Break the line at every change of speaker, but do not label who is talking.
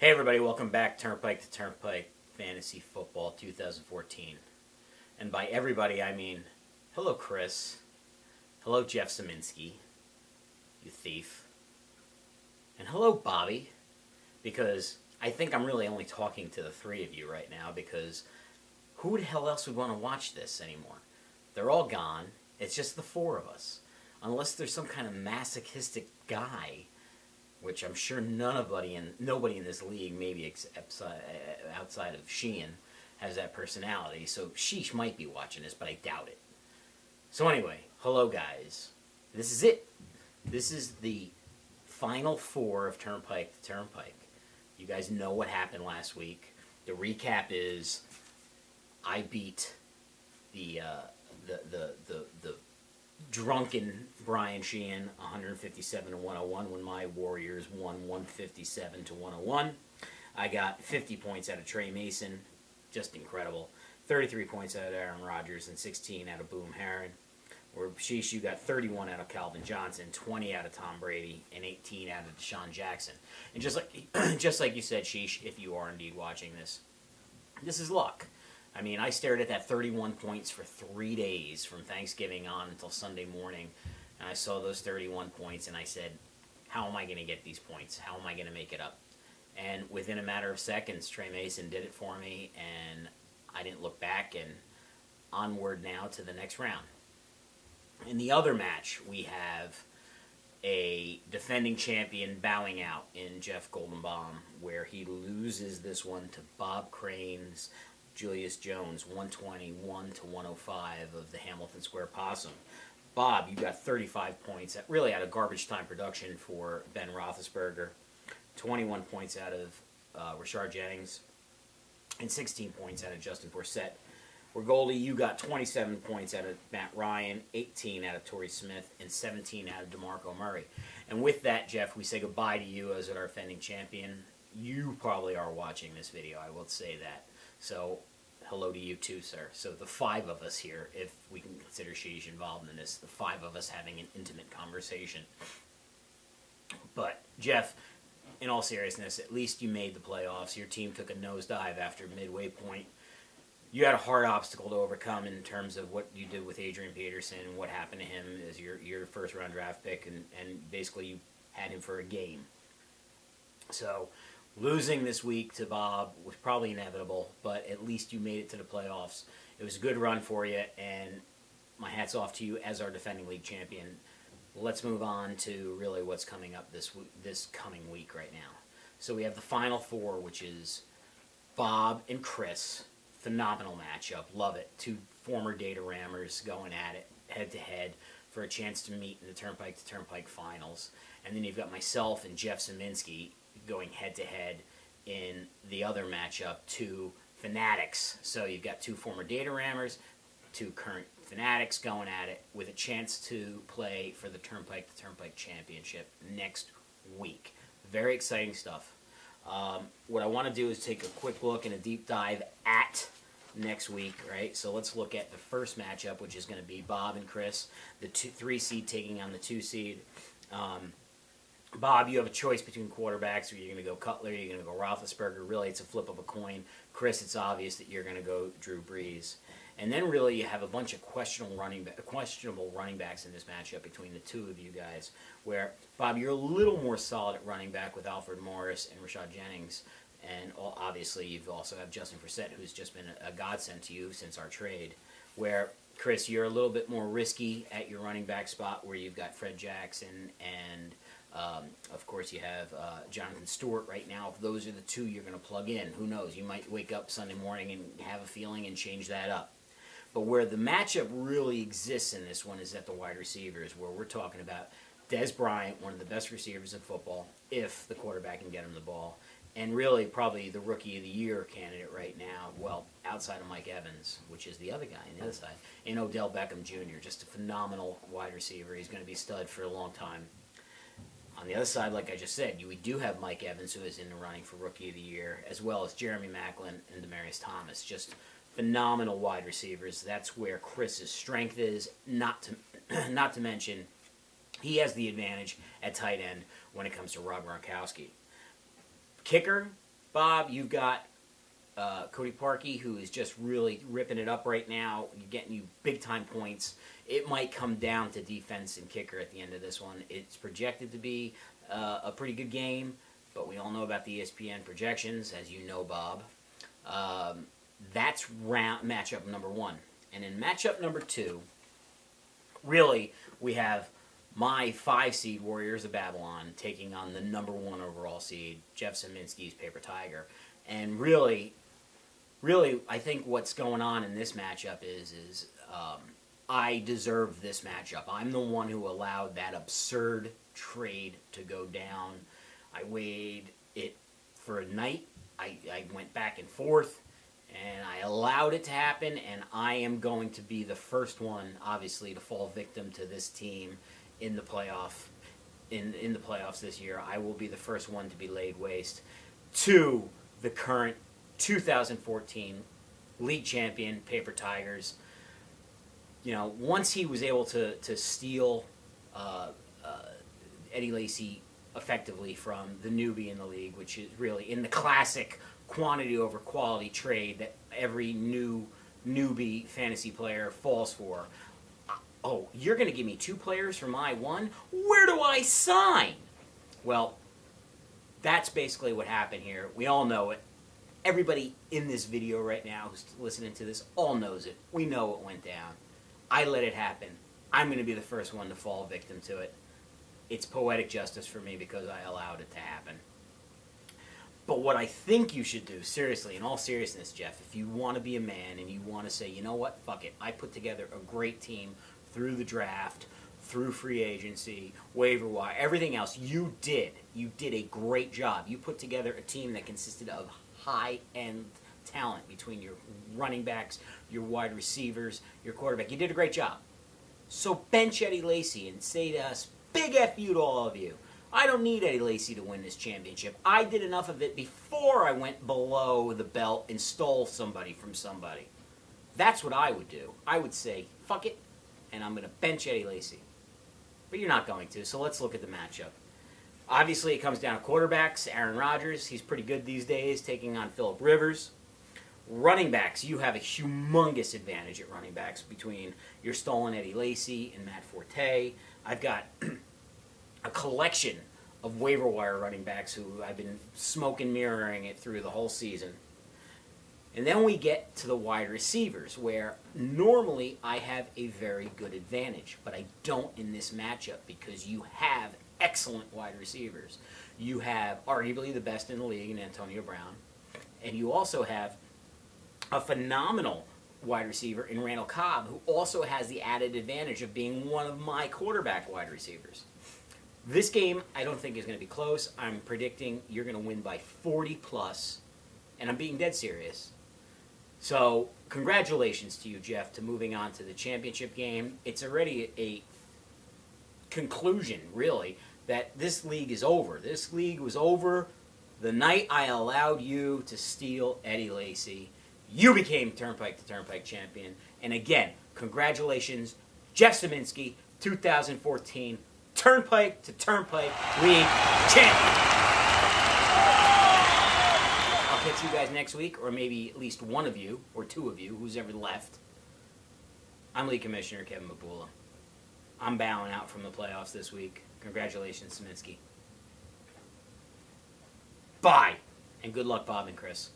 Hey everybody, welcome back Turnpike to Turnpike Fantasy Football 2014. And by everybody I mean, hello Chris, hello Jeff Zeminski, you thief, and hello Bobby, because I think I'm really only talking to the three of you right now because who the hell else would want to watch this anymore? They're all gone, it's just the four of us. Unless there's some kind of masochistic guy, which I'm sure nobody in this league, maybe except outside of Sheehan, has that personality. So Sheesh might be watching this, but I doubt it. So anyway, hello guys. This is it. This is the final four of Turnpike to Turnpike. You guys know what happened last week. The recap is I beat the drunken Brian Sheehan 157 to 101 when my Warriors won 157 to 101. I got 50 points out of Trey Mason, just incredible. 33 points out of Aaron Rodgers and 16 out of Boom Herron. Where Sheesh, you got 31 out of Calvin Johnson, 20 out of Tom Brady, and 18 out of Deshaun Jackson. And just like you said, Sheesh, if you are indeed watching this, this is luck. I mean, I stared at that 31 points for 3 days from Thanksgiving on until Sunday morning, and I saw those 31 points, and I said, how am I going to get these points? How am I going to make it up? And within a matter of seconds, Trey Mason did it for me, and I didn't look back, and onward now to the next round. In the other match, we have a defending champion bowing out in Jeff Goldenbaum, where he loses this one to Bob Crane's Julius Jones, 121 to 105 of the Hamilton Square Possum. Bob, you got 35 points, really out of garbage time production for Ben Roethlisberger, 21 points out of Rashard Jennings, and 16 points out of Justin Forsett. Where Goldie, you got 27 points out of Matt Ryan, 18 out of Torrey Smith, and 17 out of DeMarco Murray. And with that, Jeff, we say goodbye to you as our defending champion. You probably are watching this video, I will say that. So, hello to you too, sir. So the five of us here, if we can consider Sheesh involved in this, the five of us having an intimate conversation. But, Jeff, in all seriousness, at least you made the playoffs. Your team took a nosedive after midway point. You had a hard obstacle to overcome in terms of what you did with Adrian Peterson and what happened to him as your first-round draft pick, and basically you had him for a game. So losing this week to Bob was probably inevitable, but at least you made it to the playoffs. It was a good run for you, and my hat's off to you as our defending league champion. Let's move on to really what's coming up this coming week right now. So we have the Final Four, which is Bob and Chris. Phenomenal matchup. Love it. Two former Data Rammers going at it head-to-head for a chance to meet in the Turnpike to Turnpike finals. And then you've got myself and Jeff Zeminski going head-to-head in the other matchup, two Fanatics. So you've got two former Data Rammers, two current Fanatics going at it with a chance to play for the Turnpike to Turnpike Championship next week. Very exciting stuff. What I want to do is take a quick look and a deep dive at next week, right? So let's look at the first matchup, which is going to be Bob and Chris, the 3 seed taking on the 2 seed. Bob, you have a choice between quarterbacks. Are you going to go Cutler? Are you going to go Roethlisberger? Really, it's a flip of a coin. Chris, it's obvious that you're going to go Drew Brees. And then really you have a bunch of questionable running backs in this matchup between the two of you guys, where, Bob, you're a little more solid at running back with Alfred Morris and Rashard Jennings. And obviously you also have Justin Forsett, who's just been a godsend to you since our trade. Where, Chris, you're a little bit more risky at your running back spot, where you've got Fred Jackson and of course, you have Jonathan Stewart right now. If those are the two you're going to plug in, who knows? You might wake up Sunday morning and have a feeling and change that up. But where the matchup really exists in this one is at the wide receivers, where we're talking about Dez Bryant, one of the best receivers in football, if the quarterback can get him the ball, and really probably the Rookie of the Year candidate right now, well, outside of Mike Evans, which is the other guy on the other side, and Odell Beckham Jr., just a phenomenal wide receiver. He's going to be stud for a long time. On the other side, like I just said, we do have Mike Evans, who is in the running for Rookie of the Year, as well as Jeremy Maclin and Demaryius Thomas. Just phenomenal wide receivers. That's where Chris's strength is. Not to mention, he has the advantage at tight end when it comes to Rob Gronkowski. Kicker, Bob, you've got Cody Parkey, who is just really ripping it up right now, getting you big-time points. It might come down to defense and kicker at the end of this one. It's projected to be a pretty good game, but we all know about the ESPN projections, as you know, Bob. That's matchup number 1. And in matchup number 2, really, we have my 5-seed Warriors of Babylon taking on the number 1 overall seed, Jeff Zeminski's Paper Tiger. And really, I think what's going on in this matchup is I deserve this matchup. I'm the one who allowed that absurd trade to go down. I weighed it for a night. I went back and forth, and I allowed it to happen, and I am going to be the first one, obviously, to fall victim to this team in the playoffs this year. I will be the first one to be laid waste to the current 2014 league champion Paper Tigers. You know, once he was able to steal Eddie Lacy effectively from the newbie in the league, which is really in the classic quantity over quality trade that every newbie fantasy player falls for. Oh, you're going to give me 2 players for my 1? Where do I sign? Well, that's basically what happened here. We all know it. Everybody in this video right now who's listening to this all knows it. We know what went down. I let it happen. I'm going to be the first one to fall victim to it. It's poetic justice for me because I allowed it to happen. But what I think you should do, seriously, in all seriousness, Jeff, if you want to be a man and you want to say, you know what, fuck it, I put together a great team through the draft, through free agency, waiver wire, everything else, you did. You did a great job. You put together a team that consisted of high-end talent between your running backs, your wide receivers, your quarterback. You did a great job. So bench Eddie Lacy and say to us, big F you to all of you. I don't need Eddie Lacy to win this championship. I did enough of it before I went below the belt and stole somebody from somebody. That's what I would do. I would say, fuck it, and I'm going to bench Eddie Lacy. But you're not going to, so let's look at the matchup. Obviously, it comes down to quarterbacks. Aaron Rodgers, he's pretty good these days, taking on Phillip Rivers. Running backs, you have a humongous advantage at running backs between your stolen Eddie Lacy and Matt Forte. I've got a collection of waiver wire running backs who I've been smoke and mirroring it through the whole season. And then we get to the wide receivers, where normally I have a very good advantage, but I don't in this matchup because you have excellent wide receivers. You have arguably the best in the league in Antonio Brown, and you also have a phenomenal wide receiver in Randall Cobb, who also has the added advantage of being one of my quarterback wide receivers. This game, I don't think is going to be close. I'm predicting you're going to win by 40 plus, and I'm being dead serious. So, congratulations to you, Jeff, to moving on to the championship game. It's already a conclusion, really, that this league is over. This league was over the night I allowed you to steal Eddie Lacy. You became Turnpike to Turnpike champion. And again, congratulations, Jeff Zeminski, 2014 Turnpike to Turnpike League champion. I'll catch you guys next week, or maybe at least one of you, or 2 of you, who's ever left. I'm League Commissioner Kevin Mabula. I'm bowing out from the playoffs this week. Congratulations, Zeminski. Bye, and good luck, Bob and Chris.